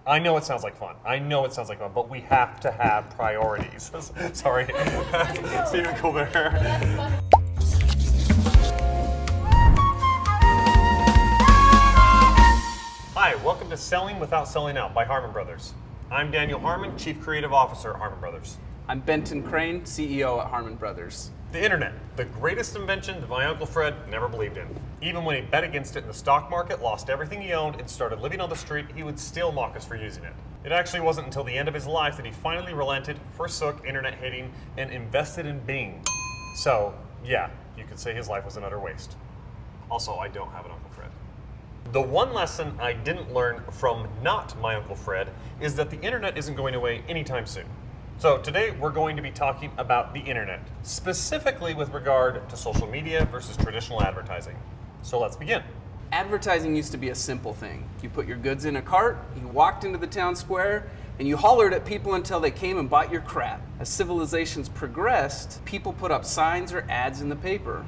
I know it sounds like fun. I know it sounds like fun, but we have to have priorities. Sorry. Stephen Colbert. Hi, welcome to Selling Without Selling Out by Harmon Brothers. I'm Daniel Harmon, Chief Creative Officer at Harmon Brothers. I'm Benton Crane, CEO at Harmon Brothers. The internet, the greatest invention that my Uncle Fred never believed in. Even when he bet against it in the stock market, lost everything he owned, and started living on the street, he would still mock us for using it. It actually wasn't until the end of his life that he finally relented, forsook internet hating, and invested in Bing. So, yeah, you could say his life was an utter waste. Also, I don't have an Uncle Fred. The one lesson I didn't learn from not my Uncle Fred is that the internet isn't going away anytime soon. So today we're going to be talking about the internet, specifically with regard to social media versus traditional advertising. So let's begin. Advertising used to be a simple thing. You put your goods in a cart, you walked into the town square, and you hollered at people until they came and bought your crap. As civilizations progressed, people put up signs or ads in the paper.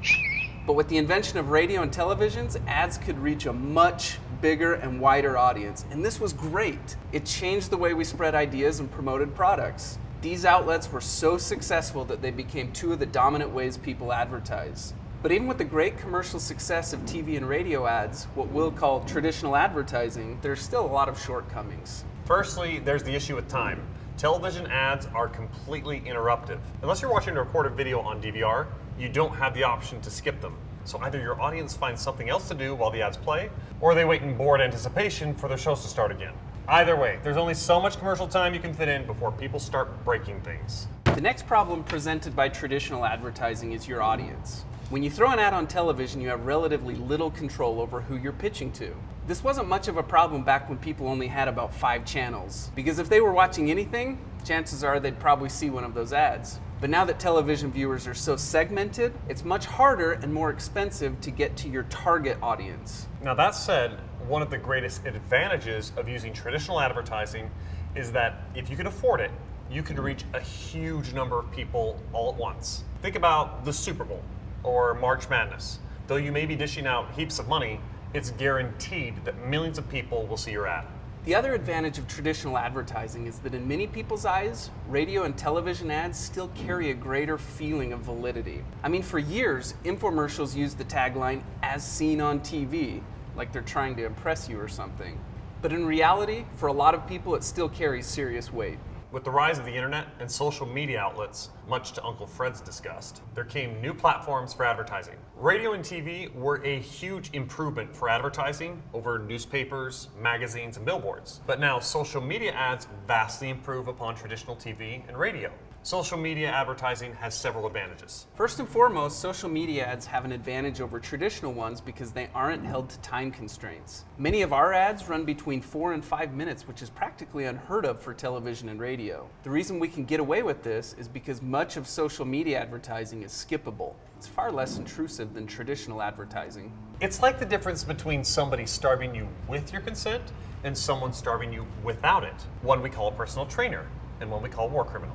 But with the invention of radio and televisions, ads could reach a much bigger and wider audience. And this was great. It changed the way we spread ideas and promoted products. These outlets were so successful that they became two of the dominant ways people advertise. But even with the great commercial success of TV and radio ads, what we'll call traditional advertising, there's still a lot of shortcomings. Firstly, there's the issue with time. Television ads are completely interruptive. Unless you're watching a recorded video on DVR, you don't have the option to skip them. So either your audience finds something else to do while the ads play, or they wait in bored anticipation for their shows to start again. Either way, there's only so much commercial time you can fit in before people start breaking things. The next problem presented by traditional advertising is your audience. When you throw an ad on television, you have relatively little control over who you're pitching to. This wasn't much of a problem back when people only had about 5 channels, because if they were watching anything, chances are they'd probably see one of those ads. But now that television viewers are so segmented, it's much harder and more expensive to get to your target audience. Now that said, one of the greatest advantages of using traditional advertising is that if you can afford it, you can reach a huge number of people all at once. Think about the Super Bowl or March Madness. Though you may be dishing out heaps of money, it's guaranteed that millions of people will see your ad. The other advantage of traditional advertising is that in many people's eyes, radio and television ads still carry a greater feeling of validity. I mean, for years, infomercials used the tagline, "as seen on TV," like they're trying to impress you or something. But in reality, for a lot of people, it still carries serious weight. With the rise of the internet and social media outlets, much to Uncle Fred's disgust, there came new platforms for advertising. Radio and TV were a huge improvement for advertising over newspapers, magazines, and billboards. But now social media ads vastly improve upon traditional TV and radio. Social media advertising has several advantages. First and foremost, social media ads have an advantage over traditional ones because they aren't held to time constraints. Many of our ads run between 4 and 5 minutes, which is practically unheard of for television and radio. The reason we can get away with this is because much of social media advertising is skippable. It's far less intrusive than traditional advertising. It's like the difference between somebody starving you with your consent and someone starving you without it. One we call a personal trainer and one we call a war criminal.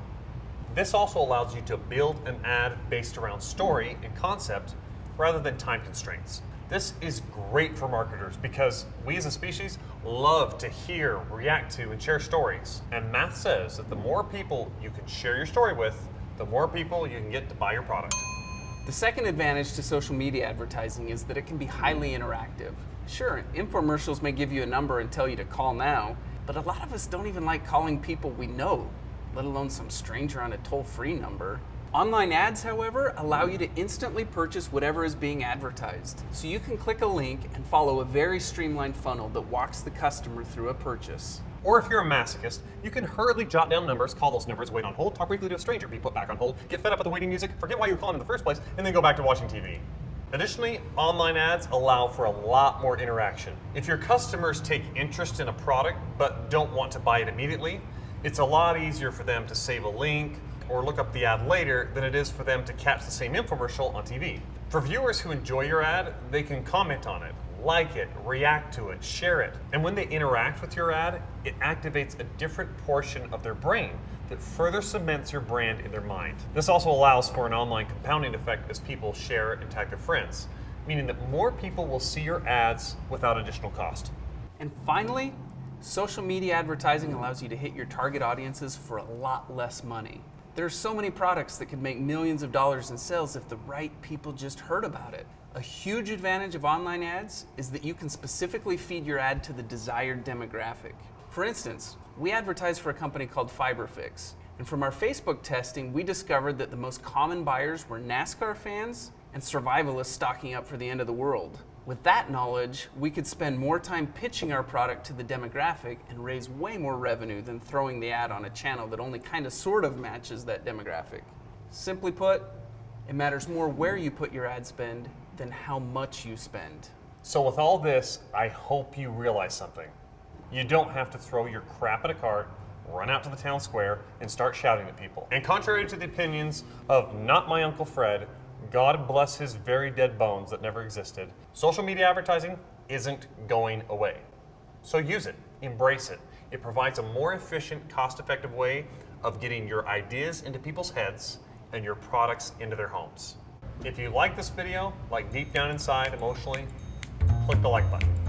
This also allows you to build an ad based around story and concept rather than time constraints. This is great for marketers because we as a species love to hear, react to, and share stories. And math says that the more people you can share your story with, the more people you can get to buy your product. The second advantage to social media advertising is that it can be highly interactive. Sure, infomercials may give you a number and tell you to call now, but a lot of us don't even like calling people we know, let alone some stranger on a toll-free number. Online ads, however, allow you to instantly purchase whatever is being advertised. So you can click a link and follow a very streamlined funnel that walks the customer through a purchase. Or if you're a masochist, you can hurriedly jot down numbers, call those numbers, wait on hold, talk briefly to a stranger, be put back on hold, get fed up with the waiting music, forget why you were calling in the first place, and then go back to watching TV. Additionally, online ads allow for a lot more interaction. If your customers take interest in a product but don't want to buy it immediately, it's a lot easier for them to save a link or look up the ad later than it is for them to catch the same infomercial on TV. For viewers who enjoy your ad, they can comment on it, like it, react to it, share it. And when they interact with your ad, it activates a different portion of their brain that further cements your brand in their mind. This also allows for an online compounding effect as people share and tag their friends, meaning that more people will see your ads without additional cost. And finally, Social media advertising allows you to hit your target audiences for a lot less money. There are so many products that could make millions of dollars in sales if the right people just heard about it. A huge advantage of online ads is that you can specifically feed your ad to the desired demographic. For instance, we advertise for a company called FiberFix, and from our Facebook testing, we discovered that the most common buyers were NASCAR fans and survivalists stocking up for the end of the world. With that knowledge, we could spend more time pitching our product to the demographic and raise way more revenue than throwing the ad on a channel that only kind of sort of matches that demographic. Simply put, it matters more where you put your ad spend than how much you spend. So with all this, I hope you realize something. You don't have to throw your crap in a cart, run out to the town square, and start shouting at people. And contrary to the opinions of not my Uncle Fred, God bless his very dead bones that never existed, social media advertising isn't going away. So use it, embrace it. It provides a more efficient, cost-effective way of getting your ideas into people's heads and your products into their homes. If you like this video, like deep down inside emotionally, click the like button.